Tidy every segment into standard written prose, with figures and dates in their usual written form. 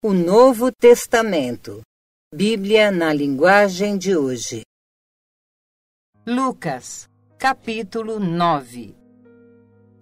O Novo Testamento. Bíblia na linguagem de hoje. Lucas, capítulo 9.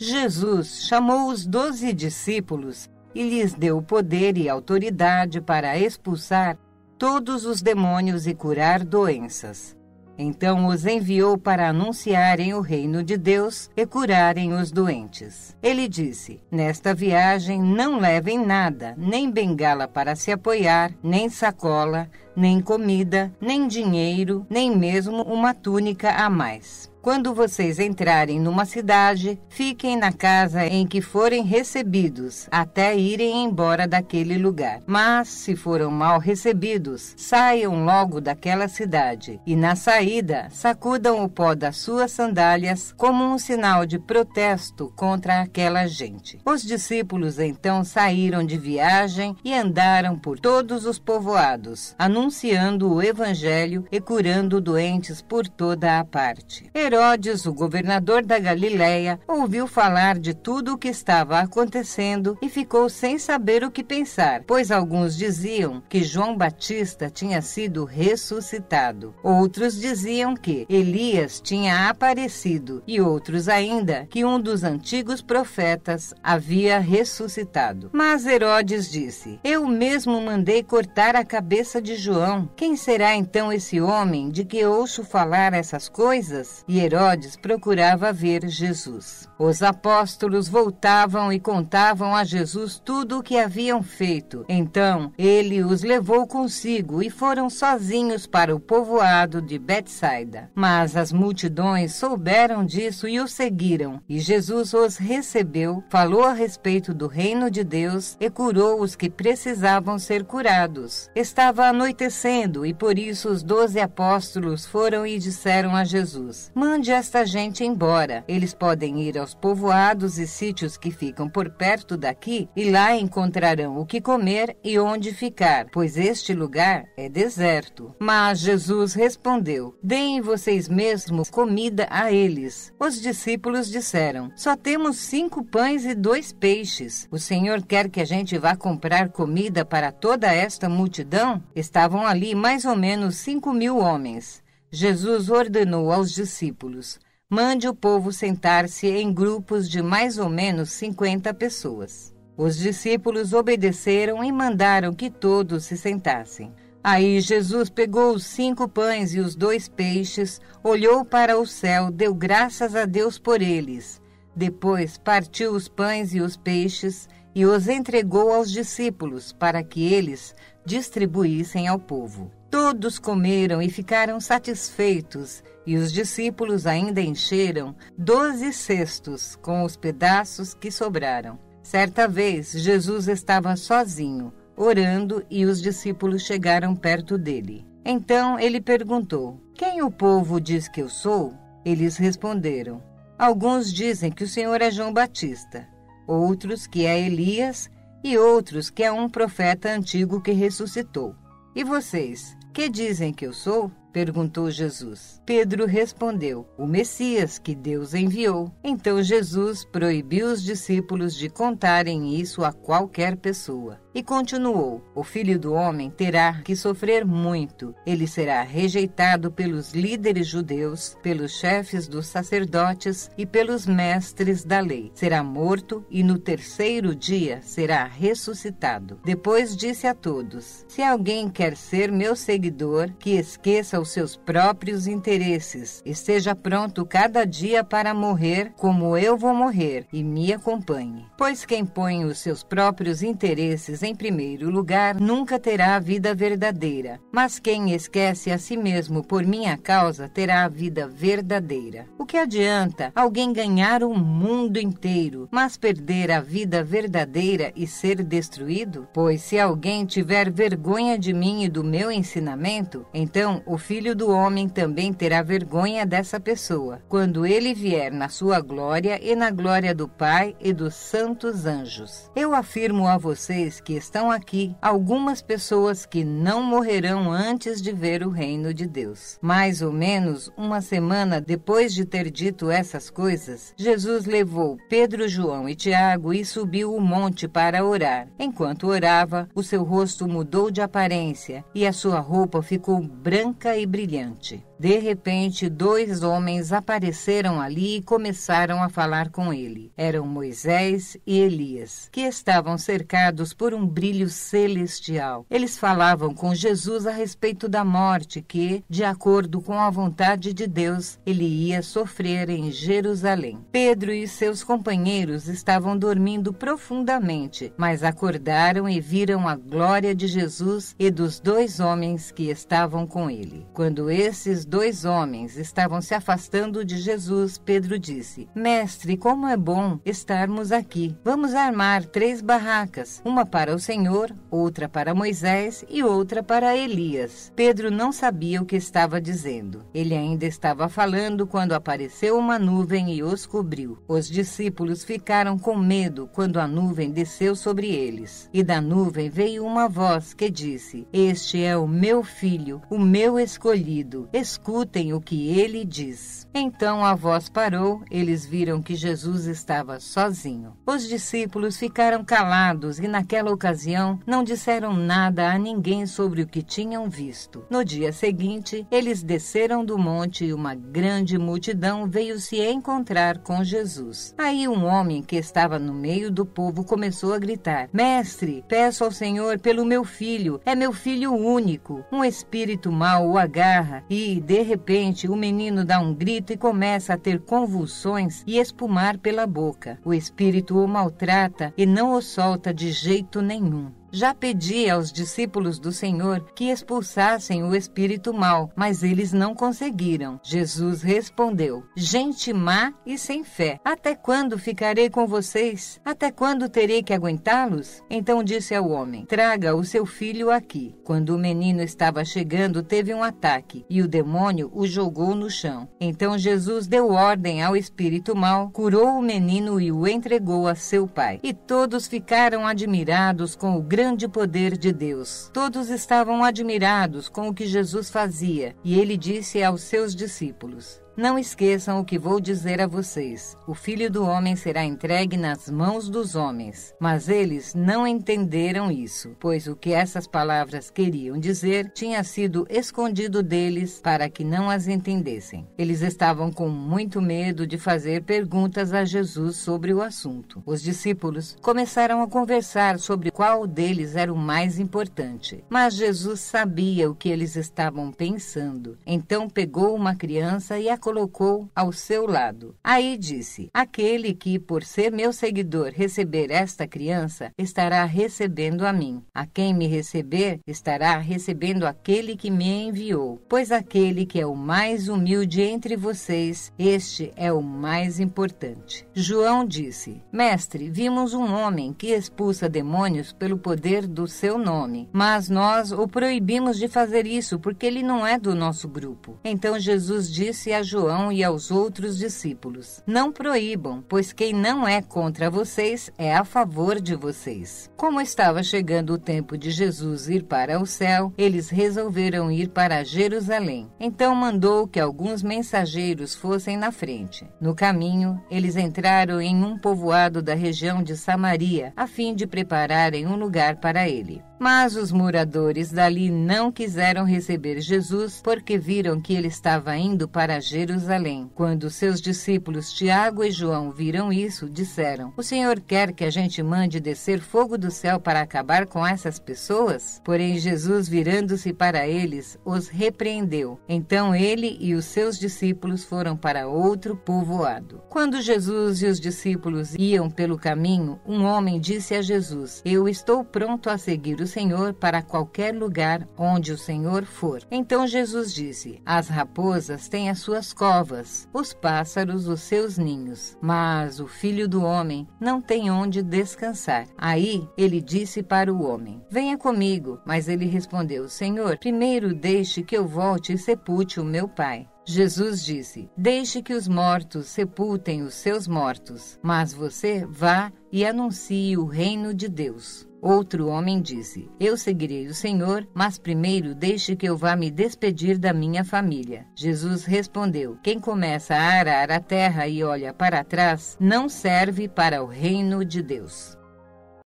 Jesus chamou os 12 discípulos e lhes deu poder e autoridade para expulsar todos os demônios e curar doenças. Então os enviou para anunciarem o reino de Deus e curarem os doentes. Ele disse: nesta viagem não levem nada, nem bengala para se apoiar, nem sacola, nem comida, nem dinheiro, nem mesmo uma túnica a mais. Quando vocês entrarem numa cidade, fiquem na casa em que forem recebidos, até irem embora daquele lugar. Mas, se foram mal recebidos, saiam logo daquela cidade, e na saída, sacudam o pó das suas sandálias como um sinal de protesto contra aquela gente. Os discípulos então saíram de viagem e andaram por todos os povoados, anunciando o evangelho e curando doentes por toda a parte. Herodes, o governador da Galileia, ouviu falar de tudo o que estava acontecendo e ficou sem saber o que pensar, pois alguns diziam que João Batista tinha sido ressuscitado. Outros diziam que Elias tinha aparecido e outros ainda que um dos antigos profetas havia ressuscitado. Mas Herodes disse: eu mesmo mandei cortar a cabeça de João. Quem será então esse homem de que ouço falar essas coisas? E Herodes procurava ver Jesus. Os apóstolos voltavam e contavam a Jesus tudo o que haviam feito. Então ele os levou consigo e foram sozinhos para o povoado de Betsaida. Mas as multidões souberam disso e o seguiram. E Jesus os recebeu, falou a respeito do reino de Deus e curou os que precisavam ser curados. Estava anoitecendo e por isso os 12 apóstolos foram e disseram a Jesus: mande esta gente embora. Eles podem ir aos povoados e sítios que ficam por perto daqui e lá encontrarão o que comer e onde ficar, pois este lugar é deserto. Mas Jesus respondeu: deem vocês mesmos comida a eles. Os discípulos disseram: só temos 5 pães e 2 peixes. O Senhor quer que a gente vá comprar comida para toda esta multidão? Estavam ali mais ou menos 5.000 homens. Jesus ordenou aos discípulos: mande o povo sentar-se em grupos de mais ou menos 50 pessoas. Os discípulos obedeceram e mandaram que todos se sentassem. Aí Jesus pegou os 5 pães e os 2 peixes, olhou para o céu, deu graças a Deus por eles. Depois partiu os pães e os peixes e os entregou aos discípulos para que eles distribuíssem ao povo. Todos comeram e ficaram satisfeitos, e os discípulos ainda encheram 12 cestos com os pedaços que sobraram. Certa vez, Jesus estava sozinho, orando, e os discípulos chegaram perto dele. Então ele perguntou: quem o povo diz que eu sou? Eles responderam: alguns dizem que o Senhor é João Batista, outros que é Elias e outros que é um profeta antigo que ressuscitou. E vocês, que dizem que eu sou? Perguntou Jesus. Pedro respondeu: o Messias que Deus enviou. Então Jesus proibiu os discípulos de contarem isso a qualquer pessoa. E continuou: o Filho do Homem terá que sofrer muito. Ele será rejeitado pelos líderes judeus, pelos chefes dos sacerdotes e pelos mestres da lei. Será morto e no 3º dia será ressuscitado. Depois disse a todos: se alguém quer ser meu seguidor, que esqueça os seus próprios interesses, esteja pronto cada dia para morrer, como eu vou morrer, e me acompanhe. Pois quem põe os seus próprios interesses em primeiro lugar nunca terá a vida verdadeira, mas quem esquece a si mesmo por minha causa terá a vida verdadeira. O que adianta alguém ganhar o mundo inteiro, mas perder a vida verdadeira e ser destruído? Pois se alguém tiver vergonha de mim e do meu ensinamento, então o Filho do Homem também terá vergonha dessa pessoa, quando ele vier na sua glória e na glória do Pai e dos santos anjos. Eu afirmo a vocês que porque estão aqui algumas pessoas que não morrerão antes de ver o reino de Deus. Mais ou menos uma semana depois de ter dito essas coisas, Jesus levou Pedro, João e Tiago e subiu o monte para orar. Enquanto orava, o seu rosto mudou de aparência e a sua roupa ficou branca e brilhante. De repente, 2 homens apareceram ali e começaram a falar com ele. Eram Moisés e Elias, que estavam cercados por um brilho celestial. Eles falavam com Jesus a respeito da morte que, de acordo com a vontade de Deus, ele ia sofrer em Jerusalém. Pedro e seus companheiros estavam dormindo profundamente, mas acordaram e viram a glória de Jesus e dos 2 homens que estavam com ele. Quando esses 2 homens estavam se afastando de Jesus, Pedro disse: Mestre, como é bom estarmos aqui. Vamos armar 3 barracas, uma para o Senhor, outra para Moisés e outra para Elias. Pedro não sabia o que estava dizendo. Ele ainda estava falando quando apareceu uma nuvem e os cobriu. Os discípulos ficaram com medo quando a nuvem desceu sobre eles. E da nuvem veio uma voz que disse: Este é o meu filho, o meu escolhido. Escutem o que ele diz. Então a voz parou, eles viram que Jesus estava sozinho. Os discípulos ficaram calados e naquela ocasião não disseram nada a ninguém sobre o que tinham visto. No dia seguinte, eles desceram do monte e uma grande multidão veio se encontrar com Jesus. Aí um homem que estava no meio do povo começou a gritar: Mestre, peço ao Senhor pelo meu filho, é meu filho único. Um espírito mau o agarra e, de repente, o menino dá um grito e começa a ter convulsões e espumar pela boca. O espírito o maltrata e não o solta de jeito nenhum. Já pedi aos discípulos do Senhor que expulsassem o espírito mau, mas eles não conseguiram. Jesus respondeu: Gente má e sem fé, até quando ficarei com vocês? Até quando terei que aguentá-los? Então disse ao homem: Traga o seu filho aqui. Quando o menino estava chegando, teve um ataque e o demônio o jogou no chão. Então Jesus deu ordem ao espírito mau, curou o menino e o entregou a seu pai. E todos ficaram admirados com o grande poder de Deus. Todos estavam admirados com o que Jesus fazia, e ele disse aos seus discípulos: Não esqueçam o que vou dizer a vocês. O Filho do Homem será entregue nas mãos dos homens. Mas eles não entenderam isso, pois o que essas palavras queriam dizer tinha sido escondido deles para que não as entendessem. Eles estavam com muito medo de fazer perguntas a Jesus sobre o assunto. Os discípulos começaram a conversar sobre qual deles era o mais importante. Mas Jesus sabia o que eles estavam pensando. Então pegou uma criança e a colocou ao seu lado. Aí disse: Aquele que, por ser meu seguidor, receber esta criança, estará recebendo a mim. A quem me receber, estará recebendo aquele que me enviou. Pois aquele que é o mais humilde entre vocês, este é o mais importante. João disse: Mestre, vimos um homem que expulsa demônios pelo poder do seu nome, mas nós o proibimos de fazer isso porque ele não é do nosso grupo. Então Jesus disse a João e aos outros discípulos: Não proíbam, pois quem não é contra vocês é a favor de vocês. Como estava chegando o tempo de Jesus ir para o céu, eles resolveram ir para Jerusalém. Então mandou que alguns mensageiros fossem na frente. No caminho, eles entraram em um povoado da região de Samaria, a fim de prepararem um lugar para ele. Mas os moradores dali não quiseram receber Jesus porque viram que ele estava indo para Jerusalém. Quando seus discípulos Tiago e João viram isso, disseram: O Senhor quer que a gente mande descer fogo do céu para acabar com essas pessoas? Porém Jesus, virando-se para eles, os repreendeu. Então ele e os seus discípulos foram para outro povoado. Quando Jesus e os discípulos iam pelo caminho, um homem disse a Jesus: Eu estou pronto a seguir o Senhor para qualquer lugar onde o Senhor for. Então Jesus disse: As raposas têm as suas covas, os pássaros os seus ninhos, mas o Filho do Homem não tem onde descansar. Aí ele disse para o homem: Venha comigo. Mas ele respondeu: Senhor, primeiro deixe que eu volte e sepulte o meu pai. Jesus disse: deixe que os mortos sepultem os seus mortos, mas você vá e anuncie o reino de Deus. Outro homem disse: eu seguirei o Senhor, mas primeiro deixe que eu vá me despedir da minha família. Jesus respondeu: quem começa a arar a terra e olha para trás, não serve para o reino de Deus.